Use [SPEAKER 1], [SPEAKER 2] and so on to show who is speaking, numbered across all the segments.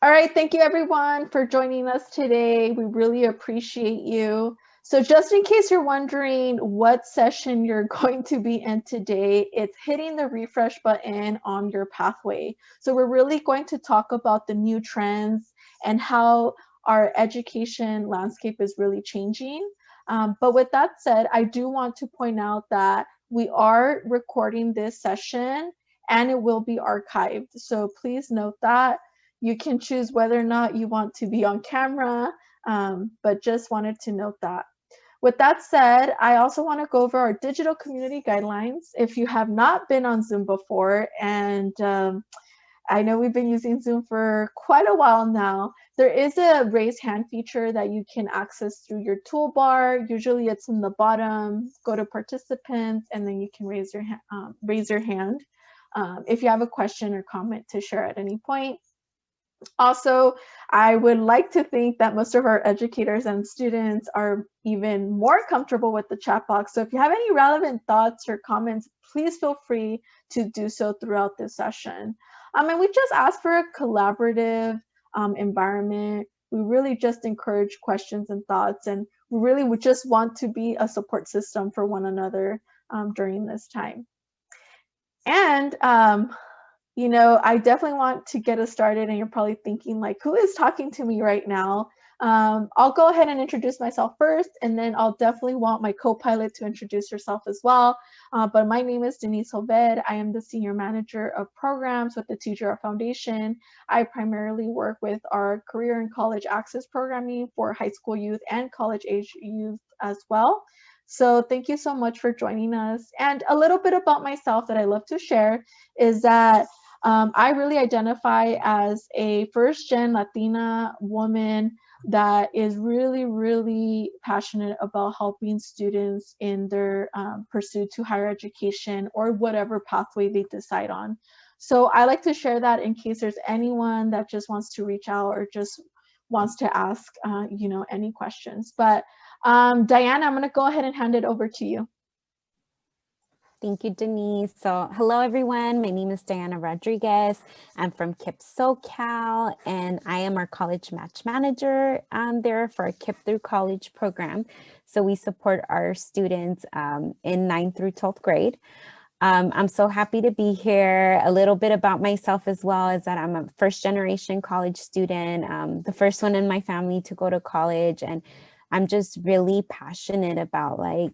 [SPEAKER 1] All right, thank you everyone for joining us today. We really appreciate you. So just in case you're wondering what session you're going to be in today, it's hitting the refresh button on your pathway. So we're really going to talk about the new trends and how our education landscape is really changing. But with that said, I do want to point out that we are recording this session and it will be archived. So please note that. You can choose whether or not you want to be on camera, but just wanted to note that. With that said, I also want to go over our digital community guidelines. If you have not been on Zoom before, and I know we've been using Zoom for quite a while now, there is a raise hand feature that you can access through your toolbar. Usually it's in the bottom. Go to participants, and then you can raise your hand if you have a question or comment to share at any point. Also, I would like to think that most of our educators and students are even more comfortable with the chat box. So if you have any relevant thoughts or comments, please feel free to do so throughout this session. And we just ask for a collaborative environment. We really just encourage questions and thoughts, and we really would just want to be a support system for one another during this time. And you know, I definitely want to get us started, and you're probably thinking like, who is talking to me right now? I'll go ahead and introduce myself first, and then I'll definitely want my co-pilot to introduce herself as well. But my name is Denise Hoved. I am the Senior Manager of Programs with the TGR Foundation. I primarily work with our career and college access programming for high school youth and college age youth as well. So thank you so much for joining us. And a little bit about myself that I love to share is that I really identify as a first-gen Latina woman that is really, really passionate about helping students in their pursuit to higher education or whatever pathway they decide on. So I like to share that in case there's anyone that just wants to reach out or just wants to ask, you know, any questions. But Diana, I'm going to go ahead and hand it over to you.
[SPEAKER 2] Thank you, Denise. So hello, everyone. My name is Diana Rodriguez. I'm from KIPP SoCal, and I am our college match manager there for our KIPP through college program. So we support our students in 9th through 12th grade. I'm so happy to be here. A little bit about myself as well is that I'm a first generation college student, the first one in my family to go to college. And I'm just really passionate about like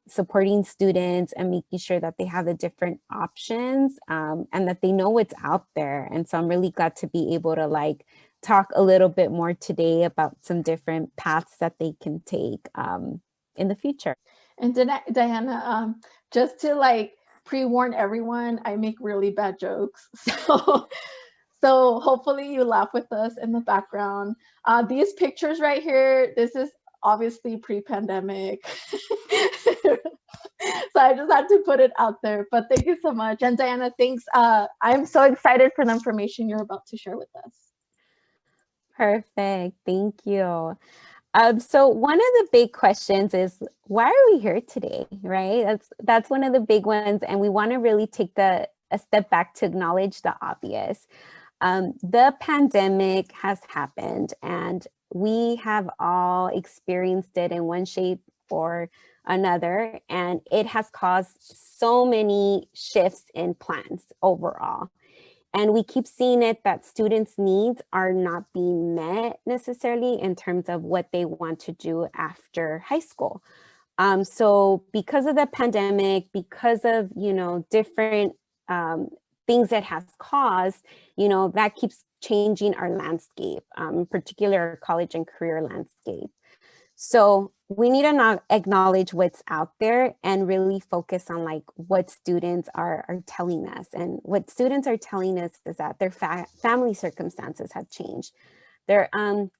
[SPEAKER 2] supporting students and making sure that they have the different options and that they know what's out there. And so I'm really glad to be able to like talk a little bit more today about some different paths that they can take in the future.
[SPEAKER 1] And Diana, just to like pre-warn everyone, I make really bad jokes. So hopefully you laugh with us in the background. These pictures right here, this is obviously pre-pandemic. So I just had to put it out there, but thank you so much. And Diana, thanks. I'm so excited for the information you're about to share with us.
[SPEAKER 2] Perfect. Thank you. So one of the big questions is, why are we here today, right? That's one of the big ones. And we want to really take a step back to acknowledge the obvious. The pandemic has happened and we have all experienced it in one shape or another, and it has caused so many shifts in plans overall. And we keep seeing it that students' needs are not being met necessarily in terms of what they want to do after high school. So because of the pandemic, because of, you know, different things that has caused, you know, that keeps changing our landscape, in particular our college and career landscape. So we need to acknowledge what's out there and really focus on like what students are telling us. And what students are telling us is that their family circumstances have changed. They're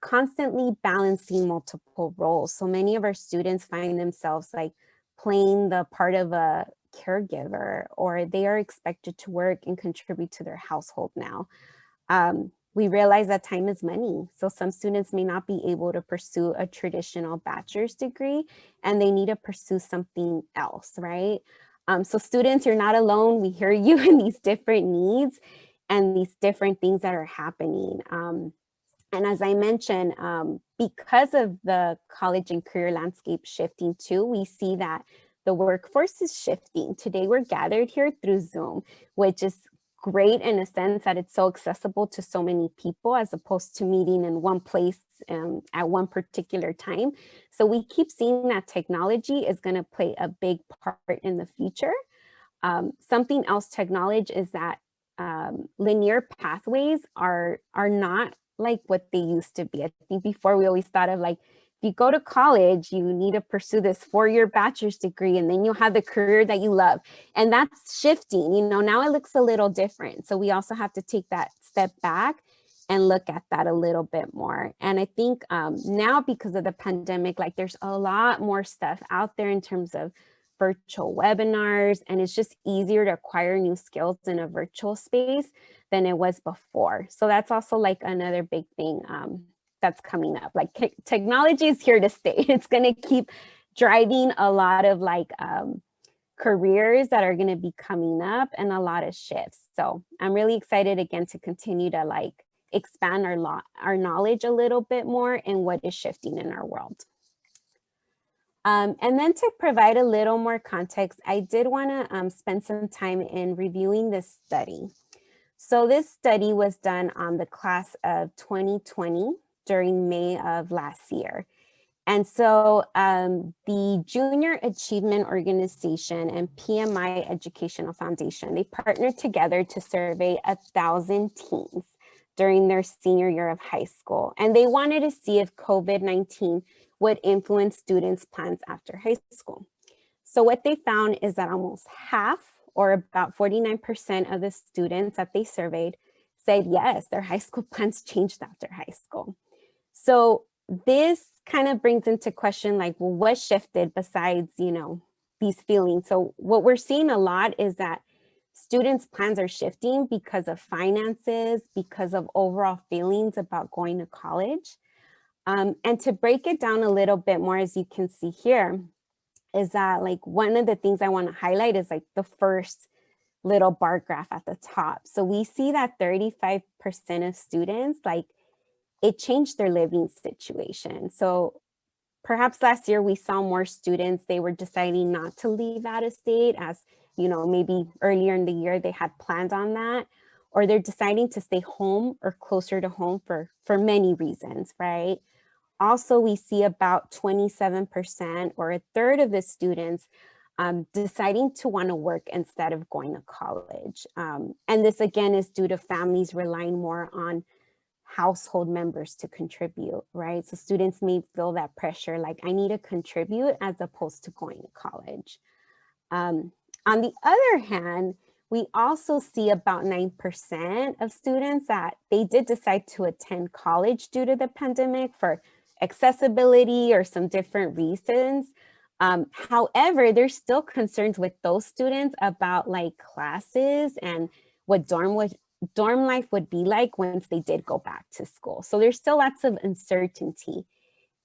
[SPEAKER 2] constantly balancing multiple roles. So many of our students find themselves like playing the part of a caregiver, or they are expected to work and contribute to their household now. We realize that time is money. So some students may not be able to pursue a traditional bachelor's degree and they need to pursue something else, right? So students, you're not alone. We hear you in these different needs. and these different things that are happening. And as I mentioned, because of the college and career landscape shifting too, we see that the workforce is shifting. Today we're gathered here through Zoom, which is great in a sense that it's so accessible to so many people as opposed to meeting in one place at one particular time. So we keep seeing that technology is going to play a big part in the future. Something else to acknowledge is that linear pathways are not like what they used to be. I think before we always thought of like, if you go to college, you need to pursue this 4-year bachelor's degree and then you'll have the career that you love. And that's shifting, you know, now it looks a little different. So we also have to take that step back and look at that a little bit more. And I think now because of the pandemic, like there's a lot more stuff out there in terms of virtual webinars, and it's just easier to acquire new skills in a virtual space than it was before. So that's also like another big thing that's coming up. Like technology is here to stay. It's going to keep driving a lot of like careers that are going to be coming up and a lot of shifts. So I'm really excited again to continue to like expand our knowledge a little bit more in what is shifting in our world. And then to provide a little more context, I did want to spend some time in reviewing this study. So this study was done on the class of 2020 during May of last year. And so the Junior Achievement Organization and PMI Educational Foundation, they partnered together to survey 1,000 teens during their senior year of high school. And they wanted to see if COVID-19 would influence students' plans after high school. So what they found is that almost half, or about 49% of the students that they surveyed said yes, their high school plans changed after high school. So this kind of brings into question like, well, what shifted besides, you know, these feelings? So what we're seeing a lot is that students' plans are shifting because of finances, because of overall feelings about going to college. And to break it down a little bit more, as you can see here, is that like one of the things I want to highlight is like the first little bar graph at the top. So we see that 35% of students, like it changed their living situation. So perhaps last year we saw more students, they were deciding not to leave out of state, as you know, maybe earlier in the year they had planned on that, or they're deciding to stay home or closer to home for many reasons, right? Also, we see about 27% or a third of the students deciding to want to work instead of going to college. And this again is due to families relying more on household members to contribute, right? So students may feel that pressure, like I need to contribute as opposed to going to college. On the other hand, we also see about 9% of students that they did decide to attend college due to the pandemic for accessibility or some different reasons. However, there's still concerns with those students about like classes and what dorm life would be like once they did go back to school. So there's still lots of uncertainty.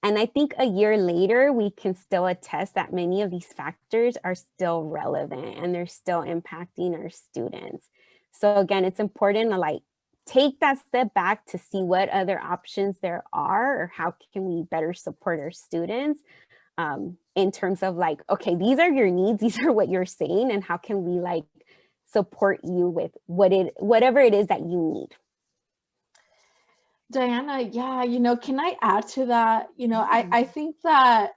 [SPEAKER 2] And I think a year later, we can still attest that many of these factors are still relevant and they're still impacting our students. So again, it's important to like take that step back to see what other options there are or how can we better support our students in terms of like, okay, these are your needs, these are what you're saying, and how can we like support you with whatever it is that you need.
[SPEAKER 1] Diana, yeah, you know, can I add to that? You know, I think that,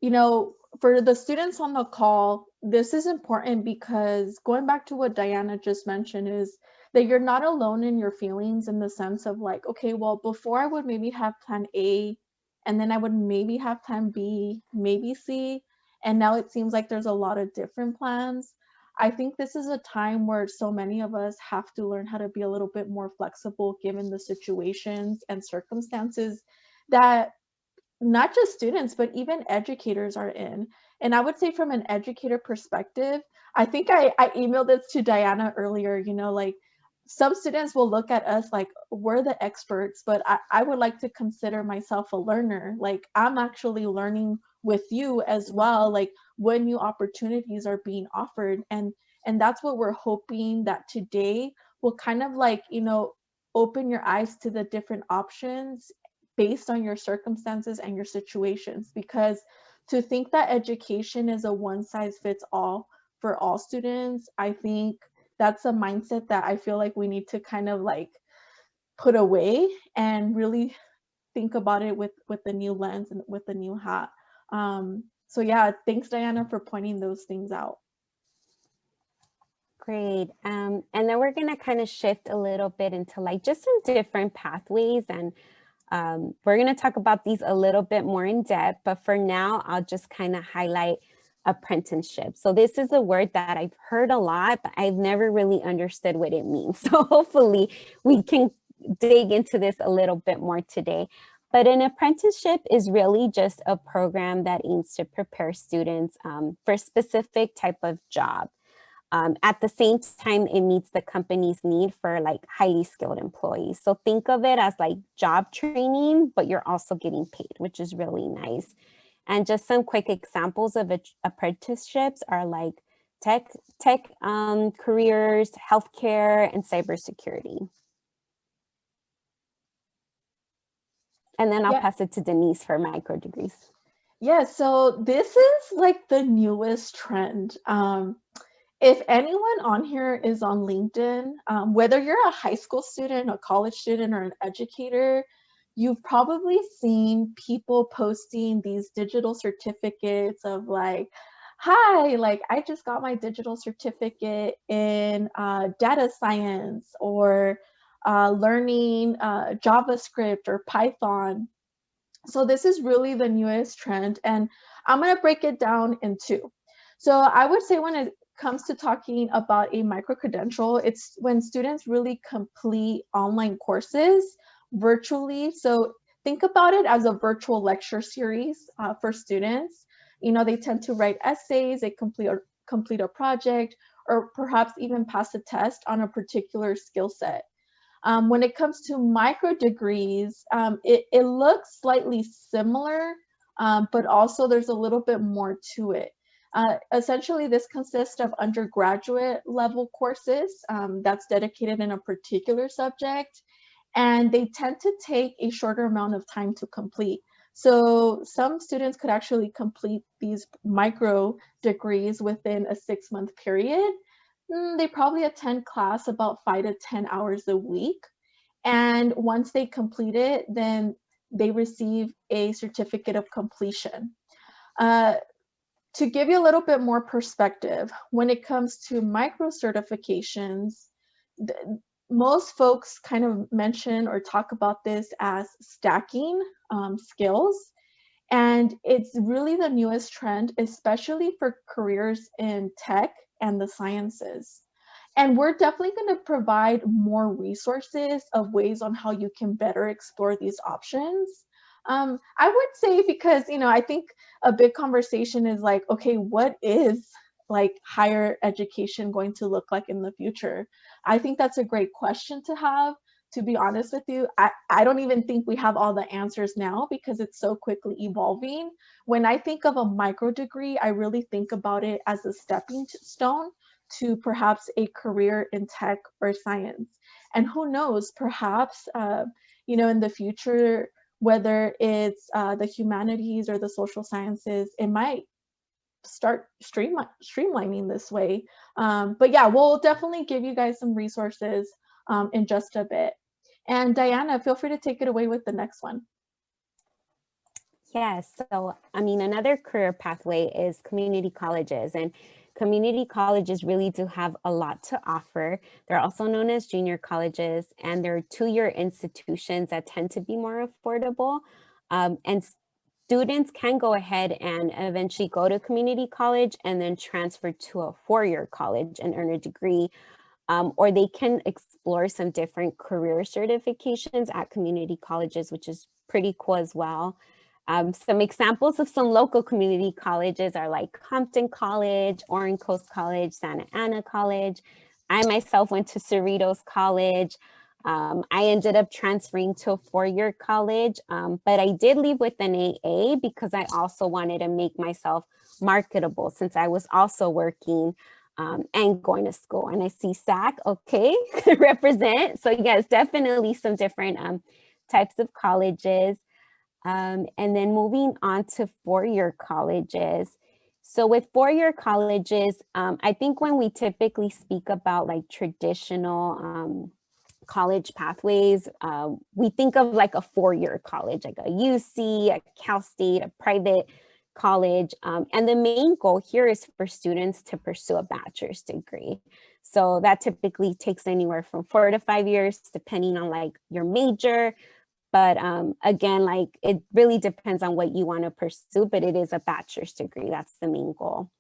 [SPEAKER 1] you know, for the students on the call, this is important because going back to what Diana just mentioned is that you're not alone in your feelings, in the sense of like, okay, well, before I would maybe have plan A, and then I would maybe have plan B, maybe C, and now it seems like there's a lot of different plans. I think this is a time where so many of us have to learn how to be a little bit more flexible given the situations and circumstances that not just students, but even educators are in. And I would say from an educator perspective, I think I emailed this to Diana earlier, you know, like some students will look at us like we're the experts, but I would like to consider myself a learner. Like I'm actually learning with you as well, like when new opportunities are being offered. And that's what we're hoping that today will kind of like, open your eyes to the different options based on your circumstances and your situations. Because to think that education is a one size fits all for all students, I think that's a mindset that I feel like we need to kind of like put away and really think about it with the new lens and with the new hat. So yeah, thanks Diana for pointing those things out.
[SPEAKER 2] Great. And then we're going to kind of shift a little bit into like just some different pathways, and we're going to talk about these a little bit more in depth, but for now, I'll just kind of highlight apprenticeship. So this is a word that I've heard a lot, but I've never really understood what it means. So hopefully we can dig into this a little bit more today. But an apprenticeship is really just a program that aims to prepare students for a specific type of job. At the same time, it meets the company's need for like highly skilled employees. So think of it as like job training, but you're also getting paid, which is really nice. And just some quick examples of apprenticeships are like tech careers, healthcare, and cybersecurity. And then I'll pass it to Denise for micro degrees.
[SPEAKER 1] Yeah, so this is like the newest trend. If anyone on here is on LinkedIn, whether you're a high school student, a college student, or an educator, you've probably seen people posting these digital certificates of like, hi, like I just got my digital certificate in data science, or learning JavaScript or Python. So this is really the newest trend, and I'm going to break it down in two. So I would say when it comes to talking about a micro-credential, it's when students really complete online courses virtually. So think about it as a virtual lecture series for students. They tend to write essays, they complete a project, or perhaps even pass a test on a particular skill set. When it comes to micro degrees, it looks slightly similar, but also there's a little bit more to it. Essentially, this consists of undergraduate level courses that's dedicated in a particular subject, and they tend to take a shorter amount of time to complete. So some students could actually complete these micro degrees within a 6-month period. They probably attend class about 5 to 10 hours a week. And once they complete it, then they receive a certificate of completion. To give you a little bit more perspective, when it comes to micro certifications, most folks kind of mention or talk about this as stacking skills. And it's really the newest trend, especially for careers in tech and the sciences. And we're definitely going to provide more resources of ways on how you can better explore these options. I would say, because, I think a big conversation is like, okay, what is like higher education going to look like in the future? I think that's a great question to have. To be honest with you, I don't even think we have all the answers now because it's so quickly evolving. When I think of a micro degree, I really think about it as a stepping stone to perhaps a career in tech or science. And who knows, perhaps, in the future, whether it's the humanities or the social sciences, it might start streamlining this way. But yeah, we'll definitely give you guys some resources in just a bit. And Diana, feel free to take it away with the next one.
[SPEAKER 2] Yes, so another career pathway is community colleges, and community colleges really do have a lot to offer. They're also known as junior colleges, and they're two-year institutions that tend to be more affordable. And students can go ahead and eventually go to community college and then transfer to a four-year college and earn a degree. Or they can explore some different career certifications at community colleges, which is pretty cool as well. Some examples of some local community colleges are like Compton College, Orange Coast College, Santa Ana College. I myself went to Cerritos College. I ended up transferring to a four-year college, but I did leave with an AA because I also wanted to make myself marketable since I was also working and going to school. And I see SAC, okay, represent. So yes, definitely some different types of colleges. And then moving on to four-year colleges. So with four-year colleges, I think when we typically speak about like traditional college pathways, we think of like a four-year college, like a UC, a Cal State, a private college. And the main goal here is for students to pursue a bachelor's degree. So that typically takes anywhere from 4 to 5 years, depending on like your major. But again, like it really depends on what you want to pursue, but it is a bachelor's degree. That's the main goal.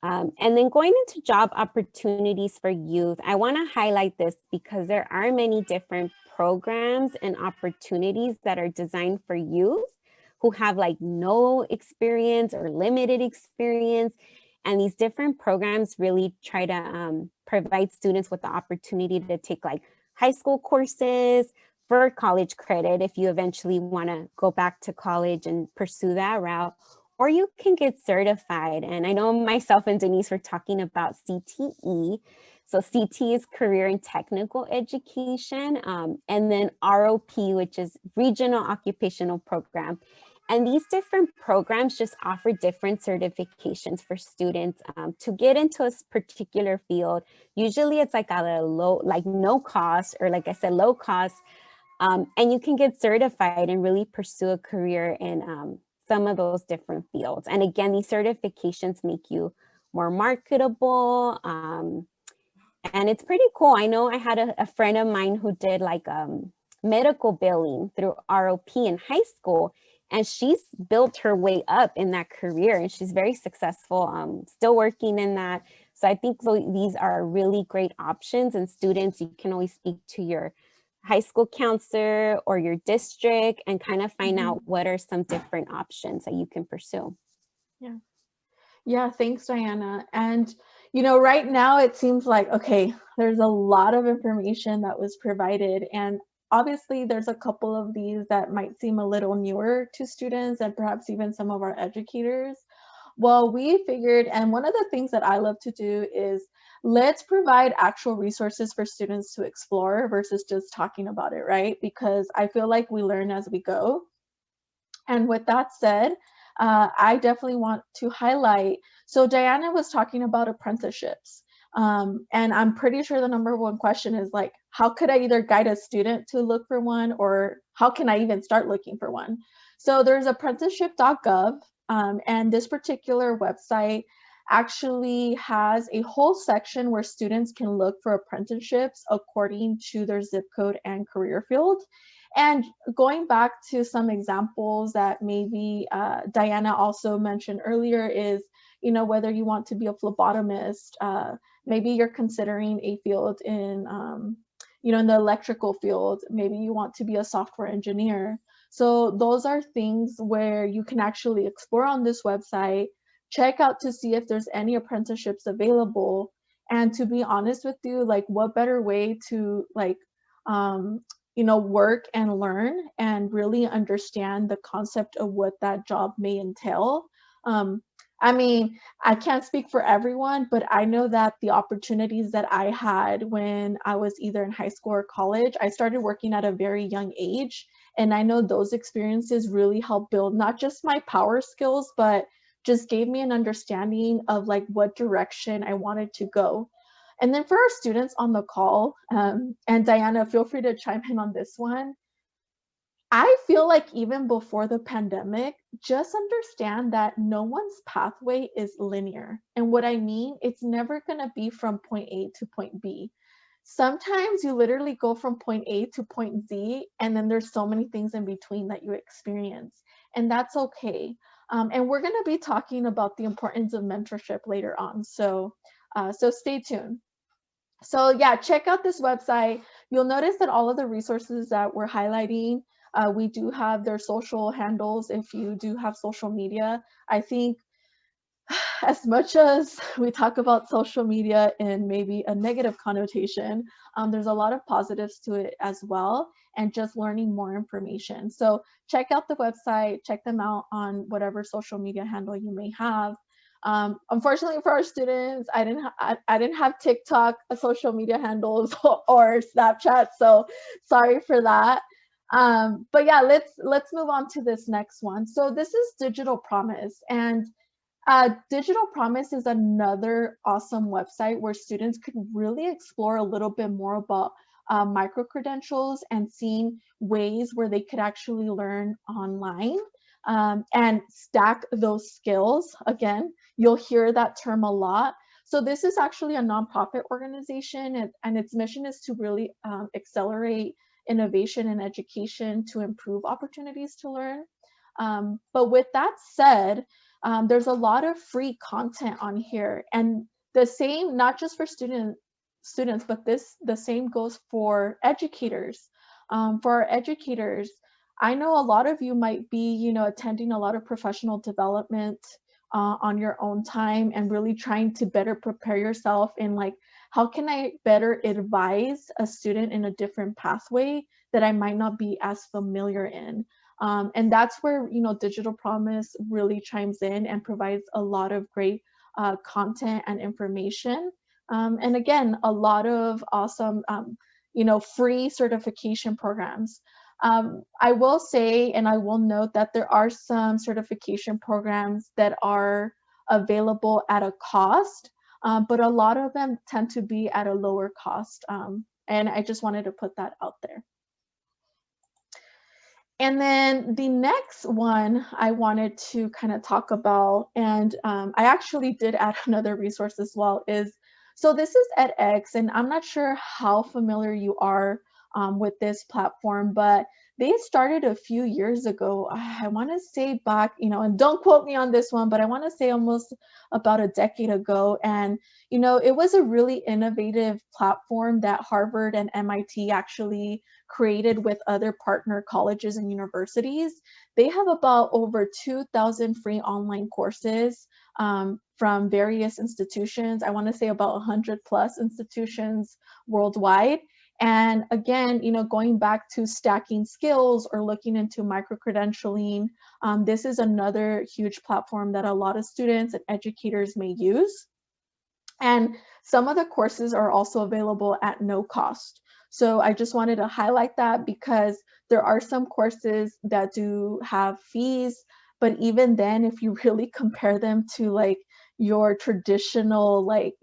[SPEAKER 2] And then going into job opportunities for youth, I want to highlight this because there are many different programs and opportunities that are designed for youth who have like no experience or limited experience. And these different programs really try to provide students with the opportunity to take like high school courses for college credit if you eventually want to go back to college and pursue that route, or you can get certified. And I know myself and Denise were talking about CTE. So CT is Career and Technical Education, and then ROP, which is Regional Occupational Program. And these different programs just offer different certifications for students to get into a particular field. Usually it's like at a low, like no cost, or like I said, low cost. And you can get certified and really pursue a career in some of those different fields. And again, these certifications make you more marketable. And it's pretty cool. I know I had a friend of mine who did like medical billing through ROP in high school, and she's built her way up in that career, and she's very successful, still working in that. So I think these are really great options, and students, you can always speak to your high school counselor or your district and kind of find out what are some different options that you can pursue.
[SPEAKER 1] Yeah, thanks, Diana. And, you know, right now it seems like, okay, there's a lot of information that was provided. And obviously there's a couple of these that might seem a little newer to students and perhaps even some of our educators. Well, we figured, and one of the things that I love to do is let's provide actual resources for students to explore versus just talking about it, right? Because I feel like we learn as we go. And with that said, I definitely want to highlight, so Diana was talking about apprenticeships. And I'm pretty sure the number one question is like, how could I either guide a student to look for one, or how can I even start looking for one? So there's apprenticeship.gov, and this particular website actually has a whole section where students can look for apprenticeships according to their zip code and career field. And going back to some examples that maybe Diana also mentioned earlier is, you know, whether you want to be a phlebotomist, maybe you're considering a field in, you know, in the electrical field, maybe you want to be a software engineer. So those are things where you can actually explore on this website, check out to see if there's any apprenticeships available. And to be honest with you, like what better way to like, you know, work and learn and really understand the concept of what that job may entail. I mean, I can't speak for everyone, but I know that the opportunities that I had when I was either in high school or college, I started working at a very young age. And I know those experiences really helped build not just my power skills, but just gave me an understanding of like what direction I wanted to go. And then for our students on the call, and Diana, feel free to chime in on this one. I feel like even before the pandemic, just understand that no one's pathway is linear. And what I mean, it's never going to be from point A to point B. Sometimes you literally go from point A to point Z, and then there's so many things in between that you experience. And that's okay. And we're going to be talking about the importance of mentorship later on. So stay tuned. So yeah, check out this website. You'll notice that all of the resources that we're highlighting, we do have their social handles if you do have social media. I think as much as we talk about social media in maybe a negative connotation, there's a lot of positives to it as well, and just learning more information. So check out the website, check them out on whatever social media handle you may have. Unfortunately for our students, I didn't have TikTok, social media handles, or Snapchat, so sorry for that. But yeah, let's move on to this next one. So this is Digital Promise, and Digital Promise is another awesome website where students could really explore a little bit more about micro-credentials and seeing ways where they could actually learn online and stack those skills. Again, you'll hear that term a lot. So this is actually a nonprofit organization, and its mission is to really accelerate innovation and education to improve opportunities to learn. But with that said, there's a lot of free content on here, and the same, not just for students, but the same goes for educators. For our educators, I know a lot of you might be, attending a lot of professional development on your own time and really trying to better prepare yourself in like, how can I better advise a student in a different pathway that I might not be as familiar in? And that's where, Digital Promise really chimes in and provides a lot of great content and information. And again, a lot of awesome, free certification programs. I will say, and I will note that there are some certification programs that are available at a cost, but a lot of them tend to be at a lower cost. And I just wanted to put that out there. And then the next one I wanted to kind of talk about, and I actually did add another resource as well, so this is edX, and I'm not sure how familiar you are with this platform, but they started a few years ago. I want to say back, and don't quote me on this one, but I want to say almost about a decade ago. And, it was a really innovative platform that Harvard and MIT actually created with other partner colleges and universities. They have about over 2,000 free online courses from various institutions. I want to say about 100 plus institutions worldwide. And again, going back to stacking skills or looking into micro-credentialing, this is another huge platform that a lot of students and educators may use. And some of the courses are also available at no cost. So I just wanted to highlight that because there are some courses that do have fees, but even then, if you really compare them to like your traditional, like,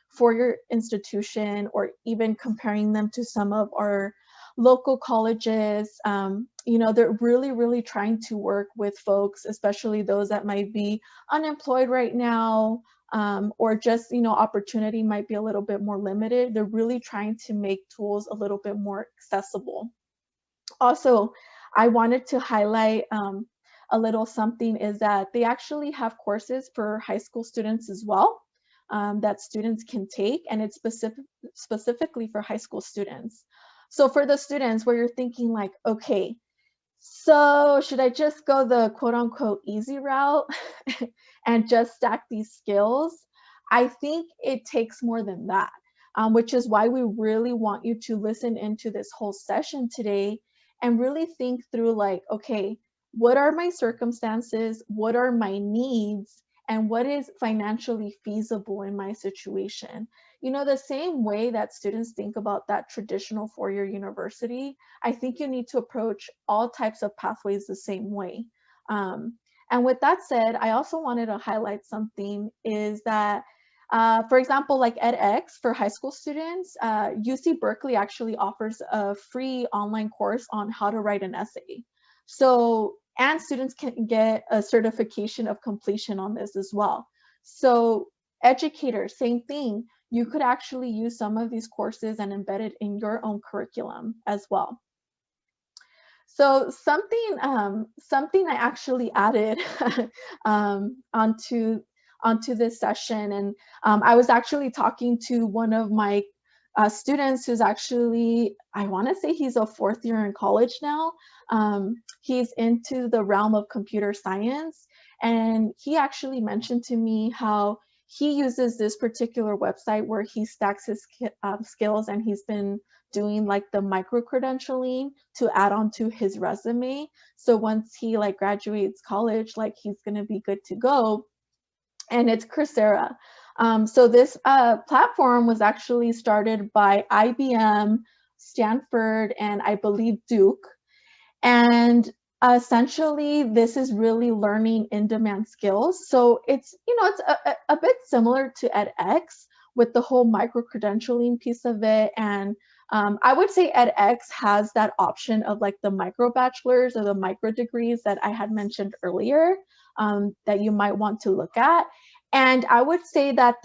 [SPEAKER 1] for your institution, or even comparing them to some of our local colleges, they're really, really trying to work with folks, especially those that might be unemployed right now, or just, opportunity might be a little bit more limited. They're really trying to make tools a little bit more accessible. Also, I wanted to highlight a little something is that they actually have courses for high school students as well that students can take, and it's specifically for high school students. So for the students where you're thinking like, okay, so should I just go the quote unquote easy route and just stack these skills? I think it takes more than that, which is why we really want you to listen into this whole session today and really think through like, okay, what are my circumstances? What are my needs? And what is financially feasible in my situation? The same way that students think about that traditional four-year university, I think you need to approach all types of pathways the same way. And with that said, I also wanted to highlight something is that, for example, like edX for high school students, UC Berkeley actually offers a free online course on how to write an essay. So, and students can get a certification of completion on this as well. So educators, same thing. You could actually use some of these courses and embed it in your own curriculum as well. So something I actually added onto this session, and I was actually talking to one of my students who's actually, I want to say he's a fourth year in college now. He's into the realm of computer science, and he actually mentioned to me how he uses this particular website where he stacks his skills, and he's been doing like the micro-credentialing to add on to his resume. So once he like graduates college, like he's going to be good to go. and it's Coursera. So this platform was actually started by IBM, Stanford, and I believe Duke. And essentially, this is really learning in-demand skills. So it's, it's a bit similar to edX with the whole micro-credentialing piece of it. And I would say edX has that option of like the micro bachelors or the micro degrees that I had mentioned earlier, that you might want to look at. And I would say that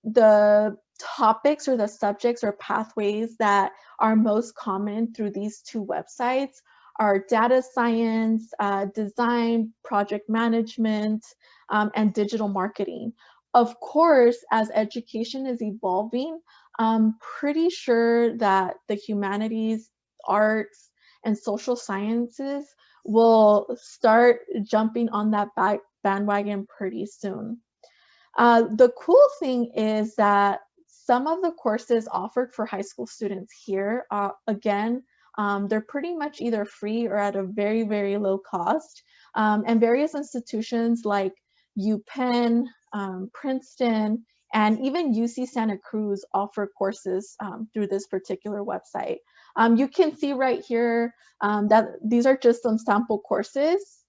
[SPEAKER 1] the topics or the subjects or pathways that are most common through these two websites are data science, design, project management, and digital marketing. Of course, as education is evolving, I'm pretty sure that the humanities, arts, and social sciences will start jumping on that bandwagon pretty soon. The cool thing is that some of the courses offered for high school students here, again, they're pretty much either free or at a very, very low cost. And various institutions like UPenn, Princeton, and even UC Santa Cruz offer courses through this particular website. You can see right here that these are just some sample courses.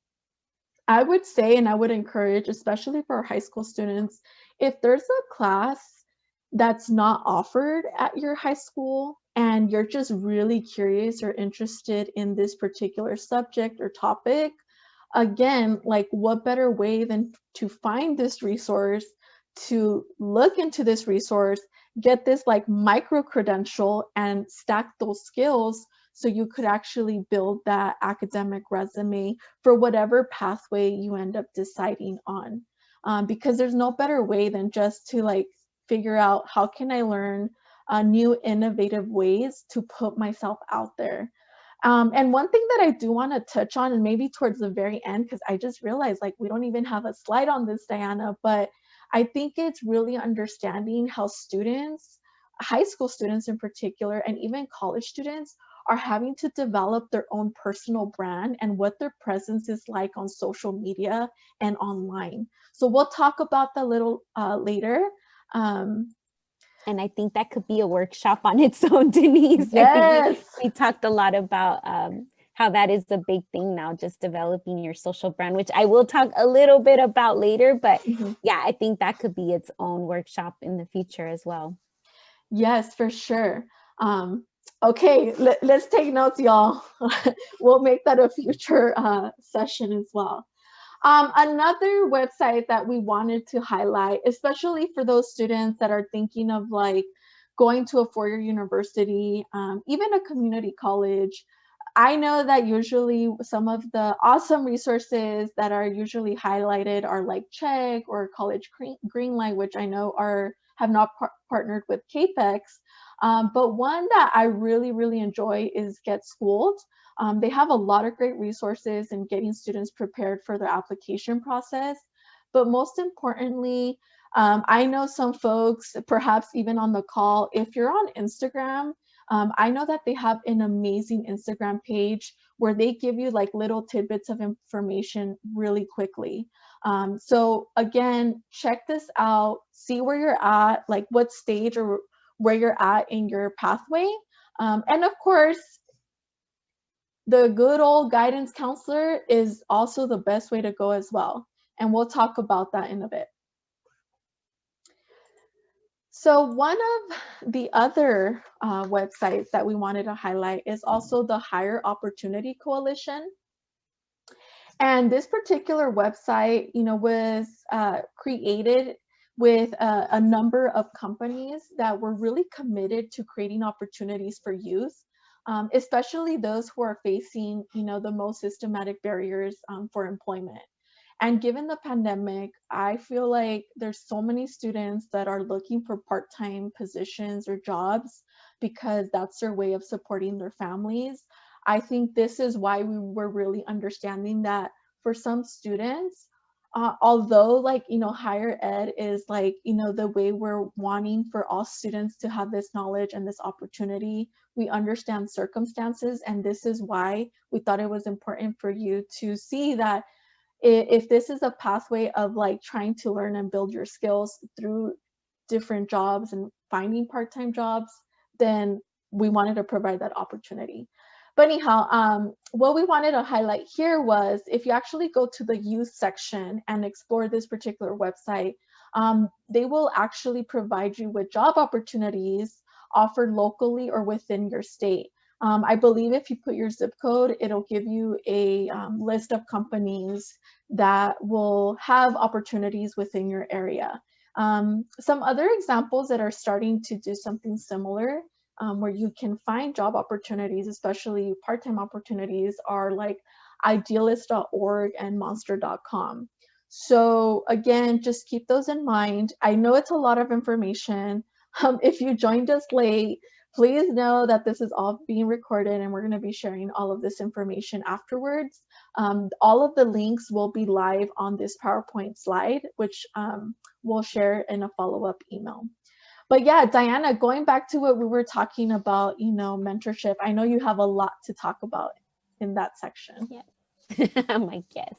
[SPEAKER 1] I would say, and I would encourage, especially for high school students, if there's a class that's not offered at your high school and you're just really curious or interested in this particular subject or topic, again, like what better way than to find this resource, to look into this resource, get this like micro credential and stack those skills so you could actually build that academic resume for whatever pathway you end up deciding on. Because there's no better way than just to like figure out how can I learn new innovative ways to put myself out there. And one thing that I do want to touch on, and maybe towards the very end, because I just realized like we don't even have a slide on this, Diana, but I think it's really understanding how students, high school students in particular, and even college students are having to develop their own personal brand and what their presence is like on social media and online. So we'll talk about that a little later.
[SPEAKER 2] And I think that could be a workshop on its own, Denise.
[SPEAKER 1] Yes.
[SPEAKER 2] I think we talked a lot about how that is the big thing now, just developing your social brand, which I will talk a little bit about later. But yeah, I think that could be its own workshop in the future as well.
[SPEAKER 1] Yes, for sure. Okay, let's take notes, y'all. We'll make that a future session as well. Another website that we wanted to highlight, especially for those students that are thinking of like going to a four-year university, even a community college. I know that usually some of the awesome resources that are usually highlighted are like Check or College Greenlight, which I know have not partnered with CAPEX. But one that I really, really enjoy is Get Schooled. They have a lot of great resources in getting students prepared for their application process. But most importantly, I know some folks, perhaps even on the call, if you're on Instagram, I know that they have an amazing Instagram page where they give you like little tidbits of information really quickly. So again, check this out, see where you're at, like what stage or where you're at in your pathway. And of course, the good old guidance counselor is also the best way to go as well. And we'll talk about that in a bit. So one of the other websites that we wanted to highlight is also the Higher Opportunity Coalition. And this particular website, was created with a number of companies that were really committed to creating opportunities for youth, especially those who are facing, the most systematic barriers for employment. And given the pandemic, I feel like there's so many students that are looking for part-time positions or jobs because that's their way of supporting their families. I think this is why we were really understanding that for some students, although like, higher ed is like, the way we're wanting for all students to have this knowledge and this opportunity, we understand circumstances. And this is why we thought it was important for you to see that if this is a pathway of like trying to learn and build your skills through different jobs and finding part-time jobs, then we wanted to provide that opportunity. But anyhow, what we wanted to highlight here was if you actually go to the youth section and explore this particular website, they will actually provide you with job opportunities offered locally or within your state. I believe if you put your zip code, it'll give you a list of companies that will have opportunities within your area. Some other examples that are starting to do something similar, where you can find job opportunities, especially part-time opportunities, are like idealist.org and monster.com. So again, just keep those in mind. I know it's a lot of information. If you joined us late, please know that this is all being recorded and we're going to be sharing all of this information afterwards. All of the links will be live on this PowerPoint slide, which we'll share in a follow-up email. But yeah, Diana, going back to what we were talking about, mentorship, I know you have a lot to talk about in that section.
[SPEAKER 2] Yes. My guess.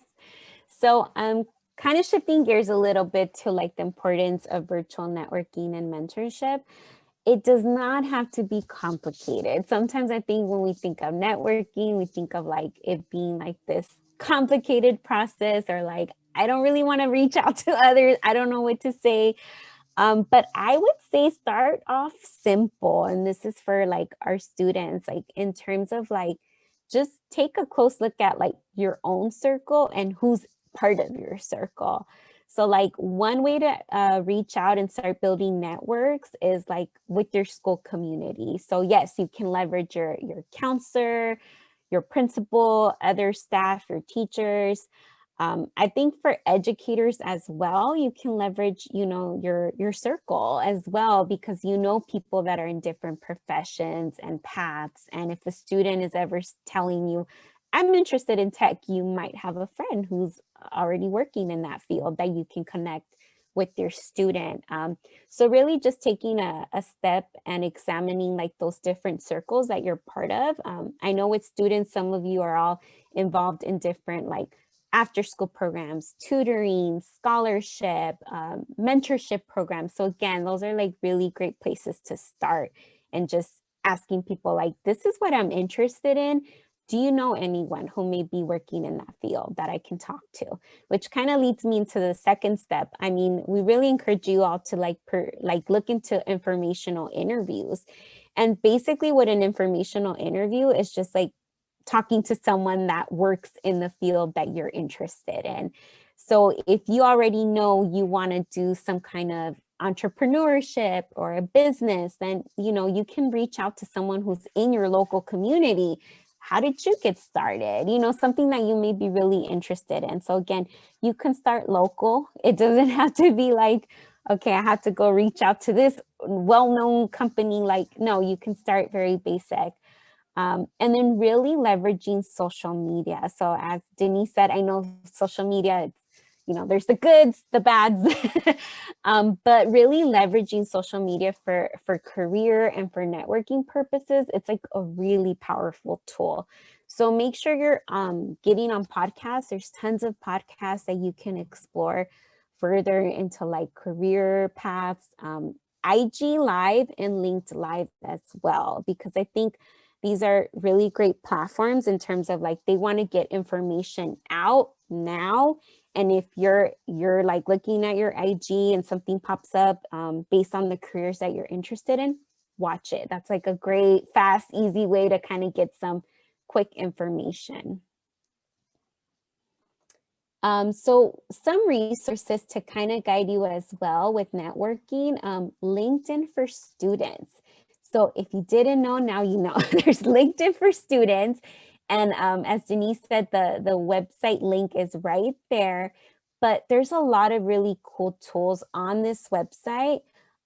[SPEAKER 2] So I'm kind of shifting gears a little bit to like the importance of virtual networking and mentorship. It does not have to be complicated. Sometimes I think when we think of networking, we think of like it being like this complicated process, or like, I don't really want to reach out to others. I don't know what to say. But I would say start off simple. And this is for like our students, like in terms of like, just take a close look at like your own circle and who's part of your circle. So like one way to reach out and start building networks is like with your school community. So yes, you can leverage your counselor, your principal, other staff, your teachers. I think for educators as well, you can leverage, your circle as well, because people that are in different professions and paths. And if a student is ever telling you, I'm interested in tech, you might have a friend who's already working in that field that you can connect with your student. So really just taking a step and examining like those different circles that you're part of. I know with students, some of you are all involved in different like after school programs, tutoring, scholarship, mentorship programs. So again, those are like really great places to start, and just asking people like, this is what I'm interested in. Do you know anyone who may be working in that field that I can talk to? Which kind of leads me into the second step. I mean, we really encourage you all to like look into informational interviews. And basically what an informational interview is, just like talking to someone that works in the field that you're interested in. So if you already know you want to do some kind of entrepreneurship or a business, then you can reach out to someone who's in your local community. How did you get started? Something that you may be really interested in. So again, you can start local. It doesn't have to be like, okay, I have to go reach out to this well-known company. Like, no, you can start very basic. And then really leveraging social media. So as Denise said, I know social media, there's the goods, the bads, but really leveraging social media for career and for networking purposes, it's like a really powerful tool. So make sure you're getting on podcasts. There's tons of podcasts that you can explore further into like career paths, IG Live and Linked Live as well, because I think these are really great platforms in terms of like, they want to get information out now. And if you're like looking at your IG and something pops up based on the careers that you're interested in, watch it. That's like a great, fast, easy way to kind of get some quick information. So some resources to kind of guide you as well with networking, LinkedIn for Students. So if you didn't know, now you know. There's LinkedIn for Students. And as Denise said, the website link is right there. But there's a lot of really cool tools on this website.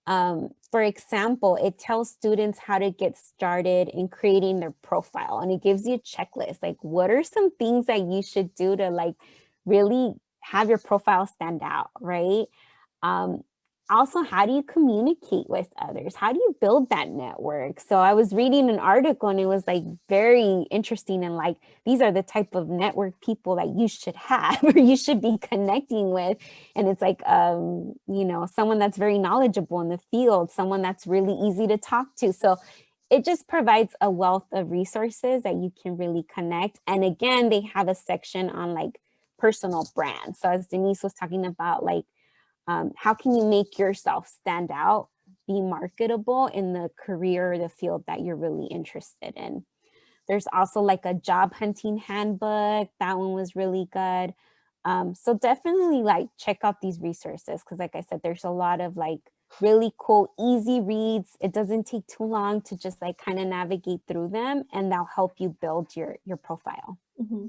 [SPEAKER 2] For example, it tells students how to get started in creating their profile. And it gives you a checklist. Like, what are some things that you should do to like really have your profile stand out, right? Also, how do you communicate with others? How do you build that network? So I was reading an article and it was like very interesting, and like, these are the type of network people that you should have or you should be connecting with. And it's like, you know, someone that's very knowledgeable in the field, someone that's really easy to talk to. So it just provides a wealth of resources that you can really connect. And again, they have a section on like personal brand. So as Denise was talking about, like, how can you make yourself stand out, be marketable in the career or the field that you're really interested in? There's also like a job hunting handbook. That one was really good. So definitely like check out these resources, because like I said, there's a lot of like really cool, easy reads. It doesn't take too long to just like kind of navigate through them, and they'll help you build your profile.
[SPEAKER 1] Mm-hmm.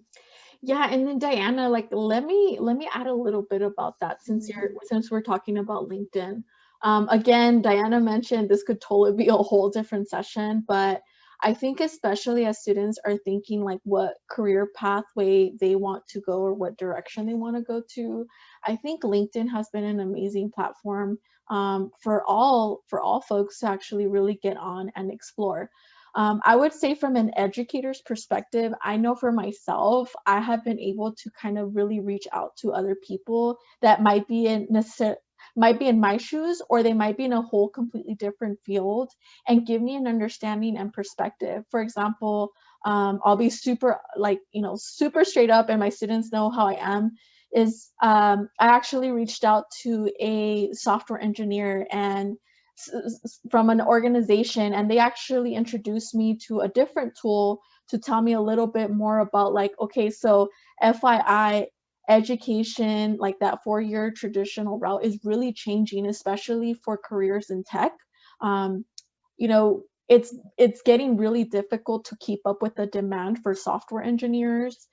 [SPEAKER 1] Yeah, and then Diana, like let me add a little bit about that, since we're talking about LinkedIn. Again, Diana mentioned this could totally be a whole different session, but I think especially as students are thinking like what career pathway they want to go or what direction they want to go to, I think LinkedIn has been an amazing platform for all folks to actually really get on and explore. I would say from an educator's perspective, I know for myself, I have been able to kind of really reach out to other people that might be in my shoes, or they might be in a whole completely different field, and give me an understanding and perspective. For example, I'll be super super straight up, and my students know how I am. I actually reached out to a software engineer and from an organization, and they actually introduced me to a different tool to tell me a little bit more about, like, okay, so FYI, education, like that 4-year traditional route, is really changing, especially for careers in tech. um, you know, it's getting really difficult to keep up with the demand for software engineers,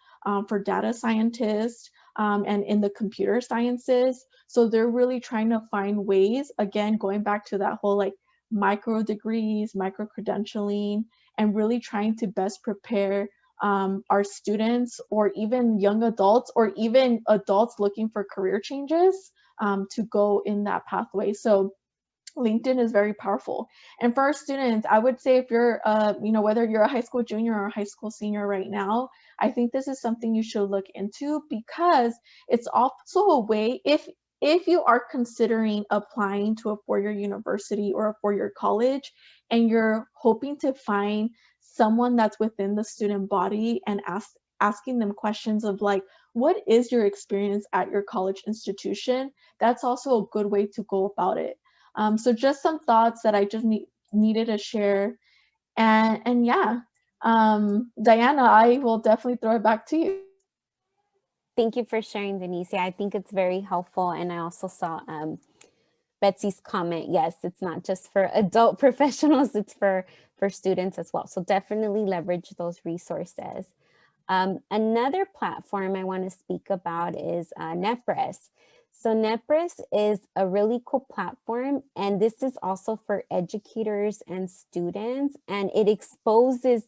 [SPEAKER 1] for data scientists, and in the computer sciences. So they're really trying to find ways, again, going back to that whole like micro degrees, micro credentialing, and really trying to best prepare our students, or even young adults, or even adults looking for career changes, to go in that pathway. So LinkedIn is very powerful. And for our students, I would say if you're, whether you're a high school junior or a high school senior right now, I think this is something you should look into, because it's also a way, if you are considering applying to a 4-year university or a 4-year college, and you're hoping to find someone that's within the student body and asking them questions of like, what is your experience at your college institution? That's also a good way to go about it. So just some thoughts that I just needed to share. And yeah, Diana, I will definitely throw it back to you.
[SPEAKER 2] Thank you for sharing, Denise. Yeah, I think it's very helpful. And I also saw Betsy's comment. Yes, it's not just for adult professionals, it's for students as well. So definitely leverage those resources. Another platform I want to speak about is Npris. So Npris is a really cool platform, and this is also for educators and students, and it exposes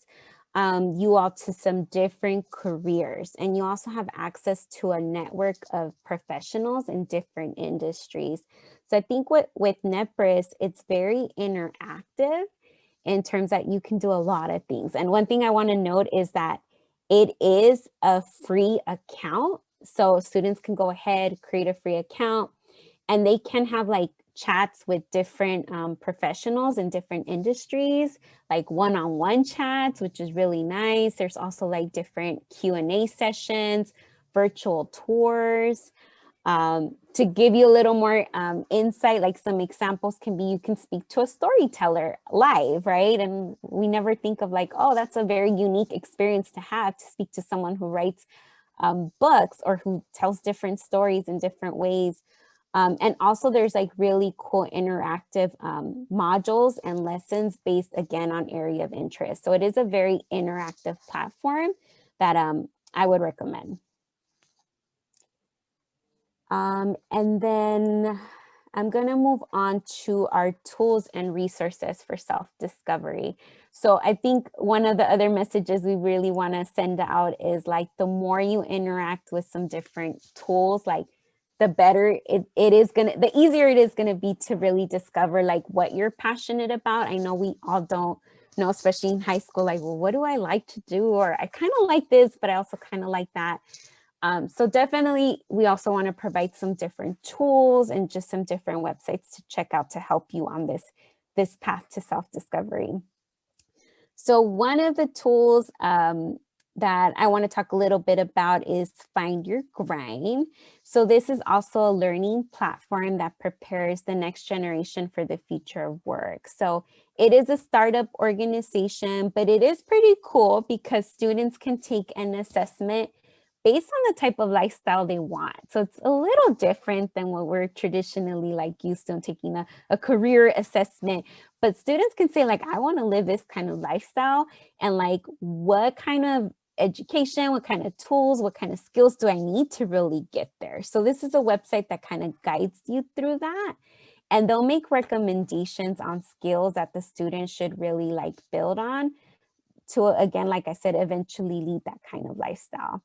[SPEAKER 2] you all to some different careers, and you also have access to a network of professionals in different industries. So I think with Npris, it's very interactive in terms that you can do a lot of things. And one thing I want to note is that it is a free account. So students can go ahead, create a free account, and they can have like chats with different professionals in different industries, like one-on-one chats, which is really nice. There's also like different Q&A sessions, virtual tours. To give you a little more insight, like some examples can be, you can speak to a storyteller live, right? And we never think of like, oh, that's a very unique experience to have, to speak to someone who writes books or who tells different stories in different ways. And also there's like really cool interactive modules and lessons based again on area of interest. So it is a very interactive platform that I would recommend. And then I'm going to move on to our tools and resources for self-discovery. So I think one of the other messages we really want to send out is like, the more you interact with some different tools, like the better the easier it is gonna be to really discover like what you're passionate about. I know we all don't know, especially in high school, like, well, what do I like to do? Or I kind of like this, but I also kind of like that. So definitely, we also want to provide some different tools and just some different websites to check out to help you on this path to self-discovery. So one of the tools that I want to talk a little bit about is Find Your Grind. So this is also a learning platform that prepares the next generation for the future of work. So it is a startup organization, but it is pretty cool because students can take an assessment based on the type of lifestyle they want. So it's a little different than what we're traditionally like used to taking a career assessment. But students can say like, I want to live this kind of lifestyle, and like what kind of education, what kind of tools, what kind of skills do I need to really get there? So this is a website that kind of guides you through that. And they'll make recommendations on skills that the student should really like build on to, again, like I said, eventually lead that kind of lifestyle.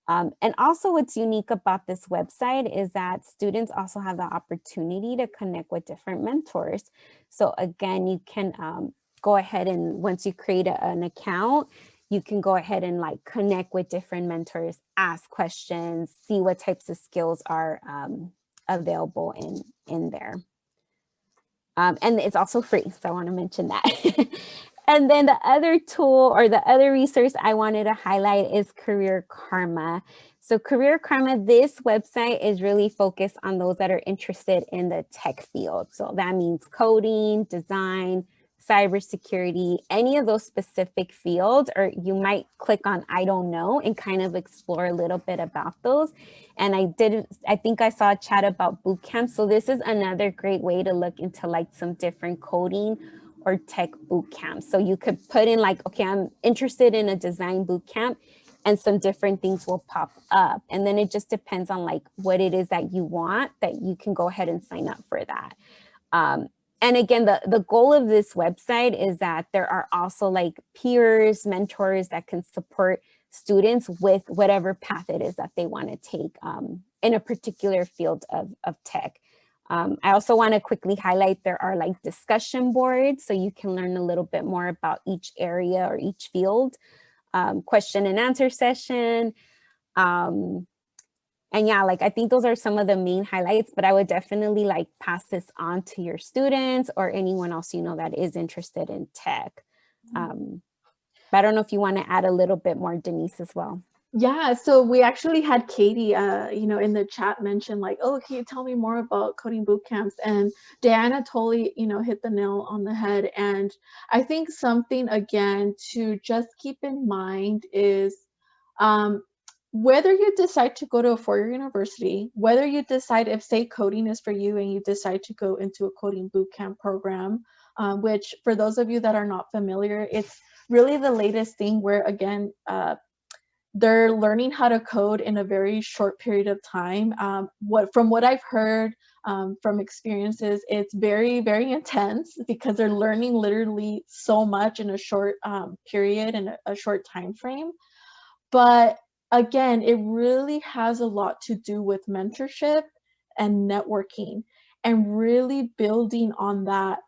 [SPEAKER 2] And also what's unique about this website is that students also have the opportunity to connect with different mentors. So again, you can go ahead and once you create an account, you can go ahead and like connect with different mentors, ask questions, see what types of skills are available in there. And it's also free, so I want to mention that. And then the other tool or the other resource I wanted to highlight is Career Karma. So Career Karma, this website is really focused on those that are interested in the tech field. So that means coding, design, cybersecurity, any of those specific fields, or you might click on I don't know and kind of explore a little bit about those. And I think I saw a chat about boot camp. So this is another great way to look into like some different coding or tech boot camps. So you could put in like, okay, I'm interested in a design boot camp, and some different things will pop up. And then it just depends on like what it is that you want, that you can go ahead and sign up for that. And again, the goal of this website is that there are also like peers, mentors that can support students with whatever path it is that they want to take in a particular field of tech. I also want to quickly highlight there are like discussion boards, so you can learn a little bit more about each area or each field, question and answer session. And yeah, like I think those are some of the main highlights, but I would definitely like pass this on to your students or anyone else you know that is interested in tech. But I don't know if you want to add a little bit more, Denise, as well.
[SPEAKER 1] Yeah, so we actually had Katie, in the chat mention like, oh, can you tell me more about coding boot camps? And Diana totally, hit the nail on the head. And I think something again to just keep in mind is whether you decide to go to a four-year university, whether you decide if say coding is for you and you decide to go into a coding boot camp program, which for those of you that are not familiar, it's really the latest thing where again, they're learning how to code in a very short period of time. From what I've heard from experiences, it's very, very intense because they're learning literally so much in a short period and a short time frame. But again, it really has a lot to do with mentorship and networking and really building on that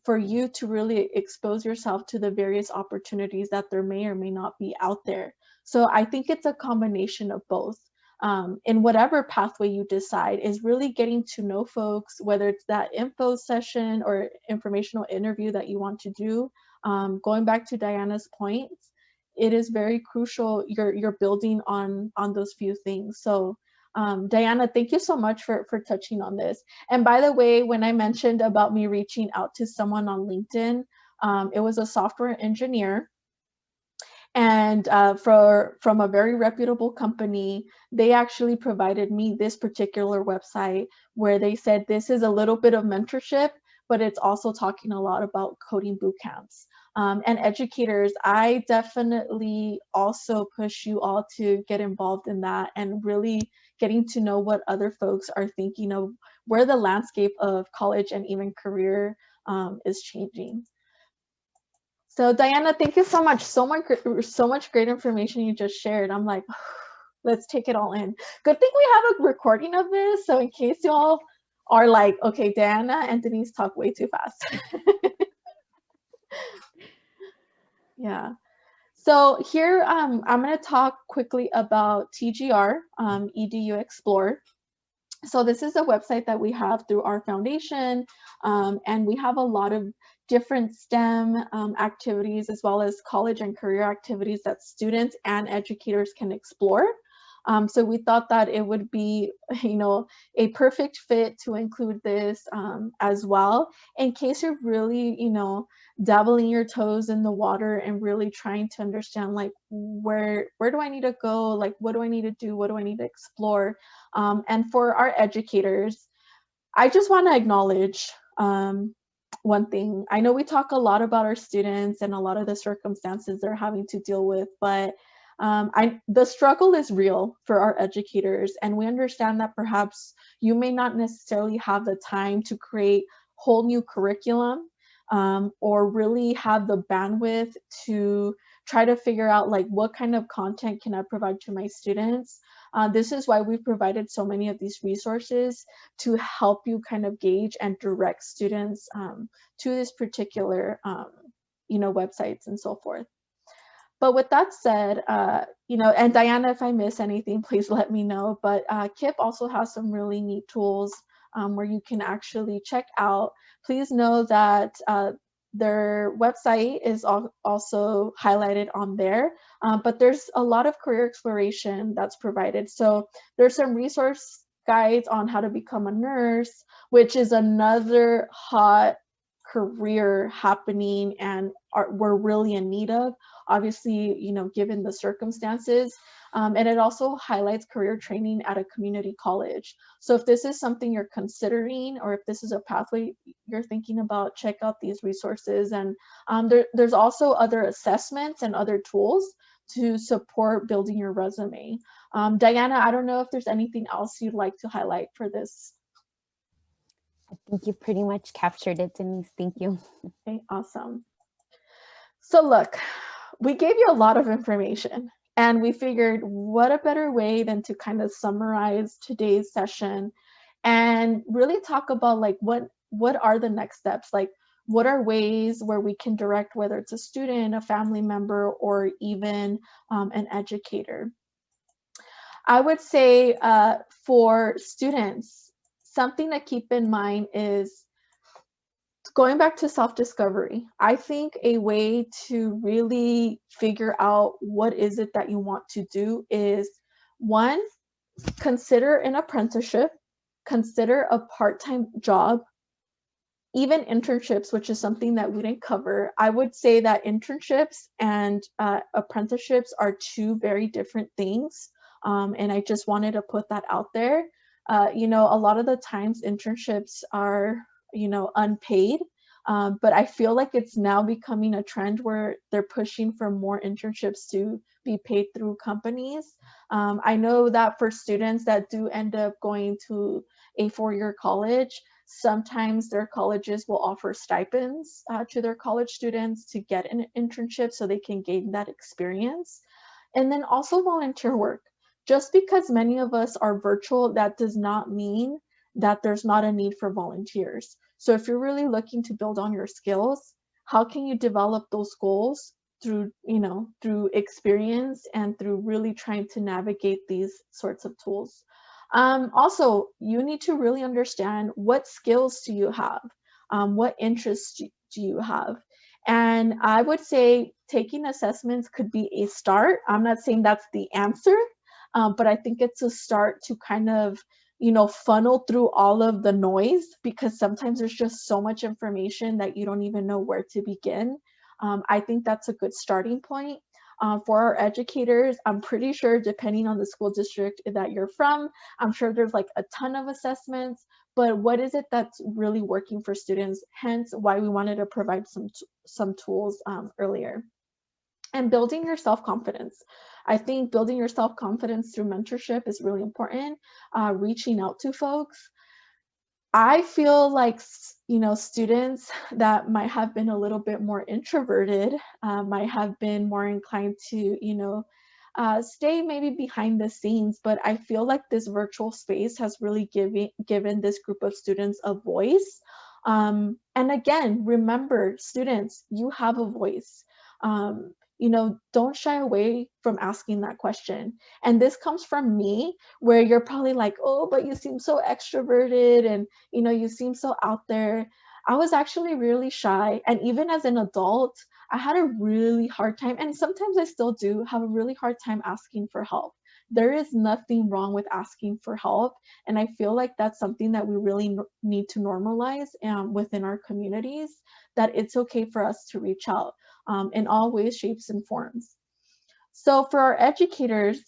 [SPEAKER 1] for you to really expose yourself to the various opportunities that there may or may not be out there. So I think it's a combination of both. In whatever pathway you decide is really getting to know folks, whether it's that info session or informational interview that you want to do. Going back to Diana's points, it is very crucial you're building on those few things. So Diana, thank you so much for touching on this. And by the way, when I mentioned about me reaching out to someone on LinkedIn, it was a software engineer, and from a very reputable company. They actually provided me this particular website where they said this is a little bit of mentorship, but it's also talking a lot about coding boot camps. And educators, I definitely also push you all to get involved in that and really getting to know what other folks are thinking of where the landscape of college and even career is changing. So Diana, thank you so much. So much great information you just shared. I'm like, let's take it all in. Good thing we have a recording of this, so in case y'all are like, okay, Diana and Denise talk way too fast. Yeah. So here, I'm going to talk quickly about TGR, EDU Explore. So this is a website that we have through our foundation, and we have a lot of different STEM activities, as well as college and career activities that students and educators can explore. So we thought that it would be, a perfect fit to include this as well, in case you're really, dabbling your toes in the water and really trying to understand, like, where do I need to go? Like, what do I need to do? What do I need to explore? And for our educators, I just want to acknowledge one thing. I know we talk a lot about our students and a lot of the circumstances they're having to deal with, but the struggle is real for our educators, and we understand that perhaps you may not necessarily have the time to create whole new curriculum, or really have the bandwidth to try to figure out, like, what kind of content can I provide to my students. This is why we've provided so many of these resources to help you kind of gauge and direct students to this particular websites and so forth. But with that said, and Diana, if I miss anything, please let me know. But KIPP also has some really neat tools where you can actually check out. Please know that their website is also highlighted on there, but there's a lot of career exploration that's provided. So there's some resource guides on how to become a nurse, which is another hot career happening and we're really in need of, obviously, given the circumstances. And it also highlights career training at a community college. So if this is something you're considering, or if this is a pathway you're thinking about, check out these resources. And there's also other assessments and other tools to support building your resume. Diana, I don't know if there's anything else you'd like to highlight for this.
[SPEAKER 2] I think you pretty much captured it, Denise. Thank you.
[SPEAKER 1] Okay, awesome. So look, we gave you a lot of information, and we figured what a better way than to kind of summarize today's session and really talk about, like, what are the next steps? Like, what are ways where we can direct, whether it's a student, a family member, or even an educator. I would say for students, something to keep in mind is going back to self-discovery. I think a way to really figure out what is it that you want to do is, one, consider an apprenticeship, consider a part-time job, even internships, which is something that we didn't cover. I would say that internships and apprenticeships are two very different things. And I just wanted to put that out there. A lot of the times internships are, unpaid. But I feel like it's now becoming a trend where they're pushing for more internships to be paid through companies. I know that for students that do end up going to a four-year college, sometimes their colleges will offer stipends to their college students to get an internship so they can gain that experience. And then also volunteer work. Just because many of us are virtual, that does not mean that there's not a need for volunteers. So if you're really looking to build on your skills, how can you develop those goals through experience and through really trying to navigate these sorts of tools? Also, you need to really understand, what skills do you have? What interests do you have? And I would say taking assessments could be a start. I'm not saying that's the answer, but I think it's a start to kind of funnel through all of the noise, because sometimes there's just so much information that you don't even know where to begin. I think that's a good starting point. For our educators, I'm pretty sure, depending on the school district that you're from, I'm sure there's like a ton of assessments, but what is it that's really working for students? Hence why we wanted to provide some tools earlier. And building your self-confidence. I think building your self-confidence through mentorship is really important. Reaching out to folks. I feel like, students that might have been a little bit more introverted might have been more inclined to, stay maybe behind the scenes, but I feel like this virtual space has really given this group of students a voice. And again, remember, students, you have a voice. Don't shy away from asking that question. And this comes from me, where you're probably like, oh, but you seem so extroverted and, you seem so out there. I was actually really shy. And even as an adult, I had a really hard time, and sometimes I still do have a really hard time asking for help. There is nothing wrong with asking for help. And I feel like that's something that we really need to normalize within our communities, that it's okay for us to reach out in all ways, shapes, and forms. So for our educators,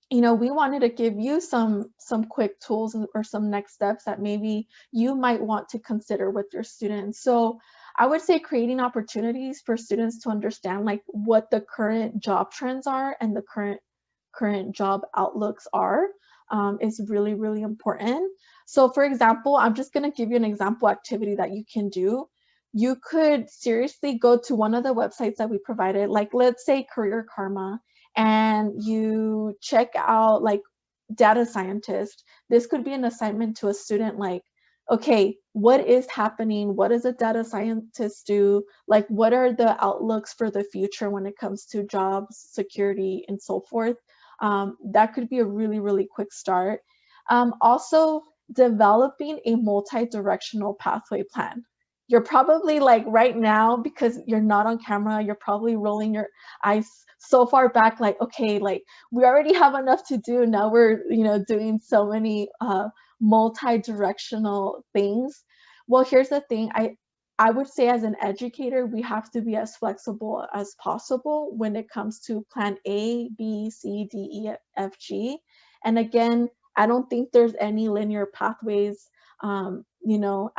[SPEAKER 1] we wanted to give you some quick tools or some next steps that maybe you might want to consider with your students. So I would say creating opportunities for students to understand like what the current job trends are and the current job outlooks are is really, really important. So for example, I'm just going to give you an example activity that you can do. You could seriously go to one of the websites that we provided, like let's say Career Karma, and you check out like data scientist. This could be an assignment to a student, like, okay, what is happening? What does a data scientist do? Like, what are the outlooks for the future when it comes to jobs, security, and so forth? That could be a really, really quick start. Also, developing a multi-directional pathway plan. You're probably like right now, because you're not on camera, you're probably rolling your eyes so far back, like, okay, like we already have enough to do. Now we're, doing so many multi-directional things. Well, here's the thing. I would say as an educator, we have to be as flexible as possible when it comes to plan A, B, C, D, E, F, G. And again, I don't think there's any linear pathways,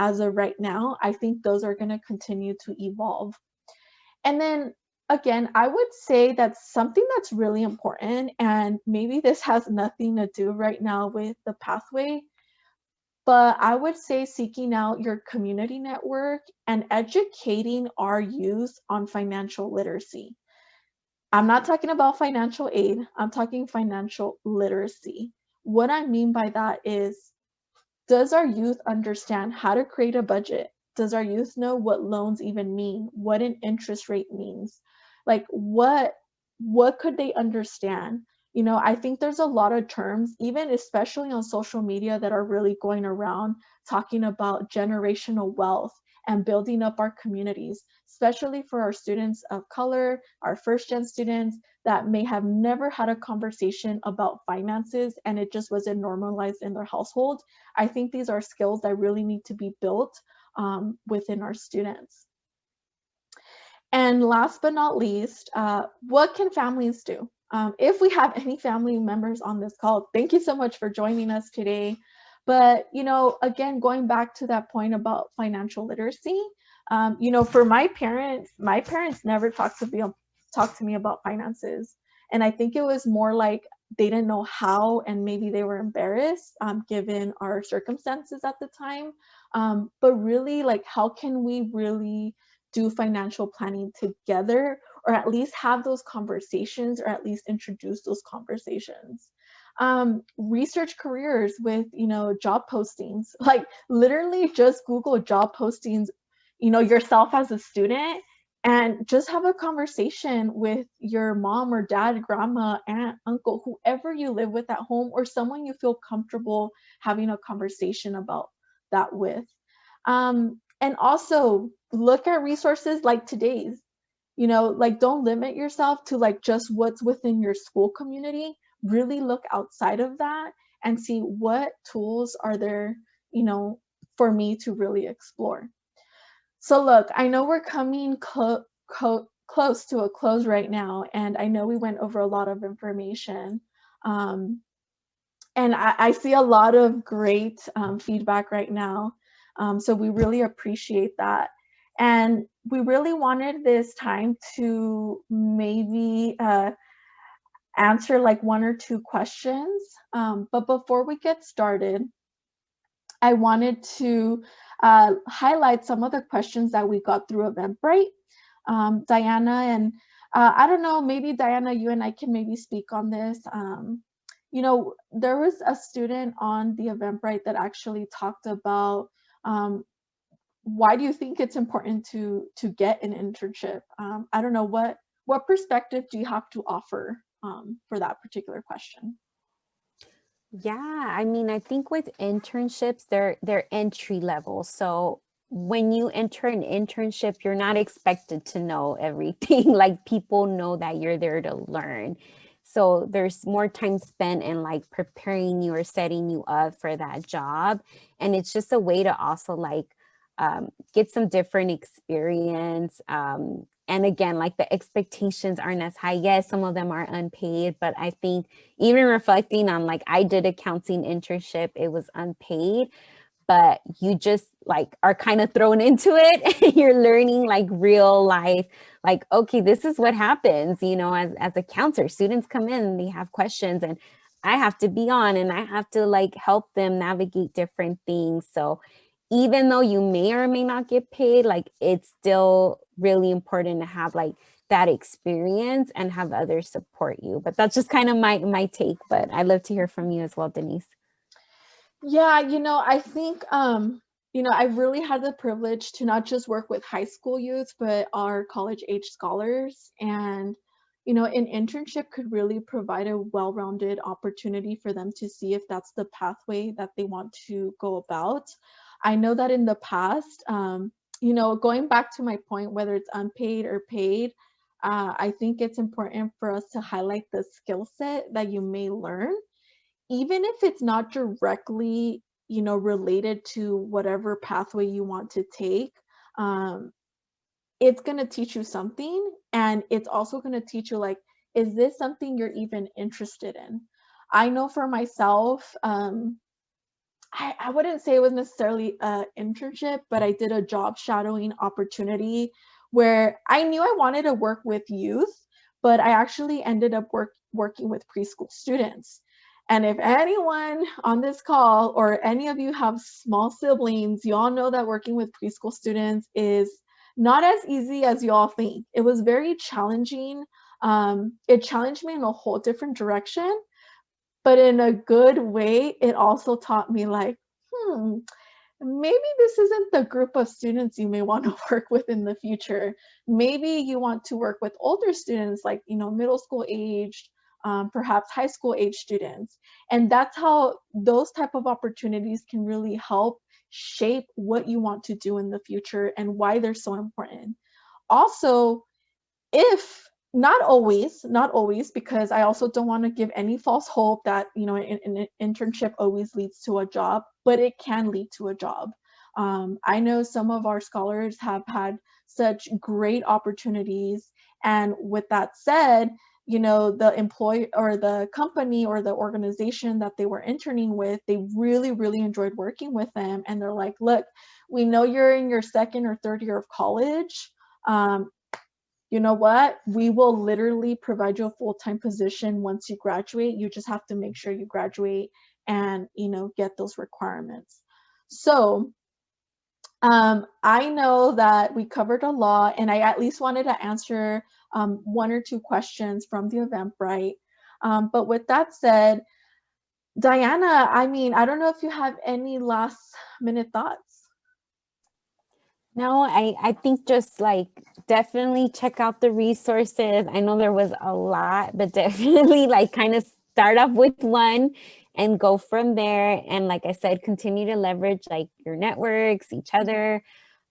[SPEAKER 1] as of right now. I think those are going to continue to evolve. And then again, I would say that something that's really important, and maybe this has nothing to do right now with the pathway, but I would say seeking out your community network and educating our youth on financial literacy. I'm not talking about financial aid, I'm talking financial literacy. What I mean by that is, does our youth understand how to create a budget? Does our youth know what loans even mean? What an interest rate means? Like what could they understand? I think there's a lot of terms, even especially on social media, that are really going around talking about generational wealth and building up our communities, especially for our students of color, our first-gen students that may have never had a conversation about finances and it just wasn't normalized in their household. I think these are skills that really need to be built within our students. And last but not least, what can families do? If we have any family members on this call, thank you so much for joining us today. But, again, going back to that point about financial literacy, for my parents never talked to me about finances. And I think it was more like they didn't know how, and maybe they were embarrassed given our circumstances at the time. But really, like, how can we really do financial planning together, or at least have those conversations, or at least introduce those conversations? Research careers with, job postings, like literally just Google job postings, yourself as a student, and just have a conversation with your mom or dad, grandma, aunt, uncle, whoever you live with at home, or someone you feel comfortable having a conversation about that with. And also look at resources like today's, like don't limit yourself to like just what's within your school community. Really look outside of that and see what tools are there, for me to really explore. So look, I know we're coming close to a close right now, and I know we went over a lot of information. And I see a lot of great feedback right now. So we really appreciate that. And we really wanted this time to maybe answer like one or two questions. But before we get started, I wanted to highlight some of the questions that we got through Eventbrite. Diana and I don't know, maybe Diana, you and I can maybe speak on this. You know, there was a student on the Eventbrite that actually talked about why do you think it's important to get an internship? I don't know, what perspective do you have to offer for that particular question?
[SPEAKER 2] Yeah, I mean, I think with internships, they're entry level. So when you enter an internship, you're not expected to know everything. Like people know that you're there to learn. So there's more time spent in like preparing you or setting you up for that job. And it's just a way to also like get some different experience. And again, like the expectations aren't as high. Yes, some of them are unpaid, but I think even reflecting on like I did a counseling internship, it was unpaid, but you just like are kind of thrown into it and you're learning like real life, like, okay, this is what happens, you know, as a counselor, students come in and they have questions and I have to be on and I have to like help them navigate different things. So even though you may or may not get paid, like it's still really important to have like that experience and have others support you. But that's just kind of my take, but I'd love to hear from you as well, Denise.
[SPEAKER 1] Yeah, you know, I think you know, I've really had the privilege to not just work with high school youth, but our college age scholars. And, you know, an internship could really provide a well-rounded opportunity for them to see if that's the pathway that they want to go about. I know that in the past, you know, going back to my point, whether it's unpaid or paid, I think it's important for us to highlight the skill set that you may learn, even if it's not directly, you know, related to whatever pathway you want to take. um, it's going to teach you something, and it's also going to teach you, like, is this something you're even interested in? I know for myself, I wouldn't say it was necessarily an internship, but I did a job shadowing opportunity where I knew I wanted to work with youth, but I actually ended up working with preschool students. And if anyone on this call or any of you have small siblings, you all know that working with preschool students is not as easy as you all think. It was very challenging. It challenged me in a whole different direction, but in a good way. It also taught me, like, maybe this isn't the group of students you may want to work with in the future. Maybe you want to work with older students, like, you know, middle school aged, perhaps high school age students. And that's how those type of opportunities can really help shape what you want to do in the future and why they're so important. Also, if not always, because I also don't want to give any false hope that, you know, an internship always leads to a job, but it can lead to a job. I know some of our scholars have had such great opportunities, and with that said, you know, the employee or the company or the organization that they were interning with, they really, really enjoyed working with them, and they're like, look, we know you're in your second or third year of college. You know what? We will literally provide you a full-time position once you graduate. You just have to make sure you graduate and, you know, get those requirements. So I know that we covered a lot, and I at least wanted to answer one or two questions from the Eventbrite. But with that said, Diana, I mean, I don't know if you have any last minute thoughts.
[SPEAKER 2] No, I think just like definitely check out the resources. I know there was a lot, but definitely like kind of start off with one and go from there. And like I said, continue to leverage like your networks, each other.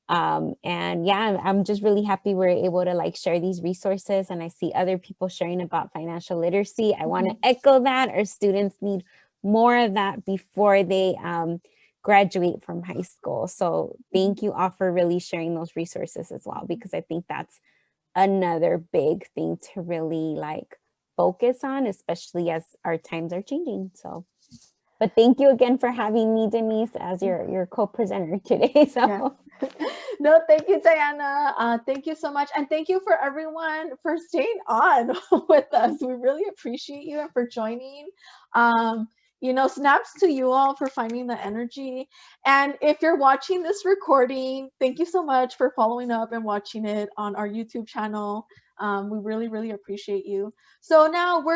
[SPEAKER 2] And yeah, I'm just really happy we're able to like share these resources, and I see other people sharing about financial literacy. I want to echo that. Our students need more of that before they graduate from high school. So thank you all for really sharing those resources as well, because I think that's another big thing to really like focus on, especially as our times are changing. So, but thank you again for having me, Denise, as your co-presenter today. So.
[SPEAKER 1] Yeah. No, thank you, Diana. Thank you so much. And thank you for everyone for staying on with us. We really appreciate you and for joining. You know, snaps to you all for finding the energy. And if you're watching this recording, thank you so much for following up and watching it on our YouTube channel. We really, really appreciate you. So now where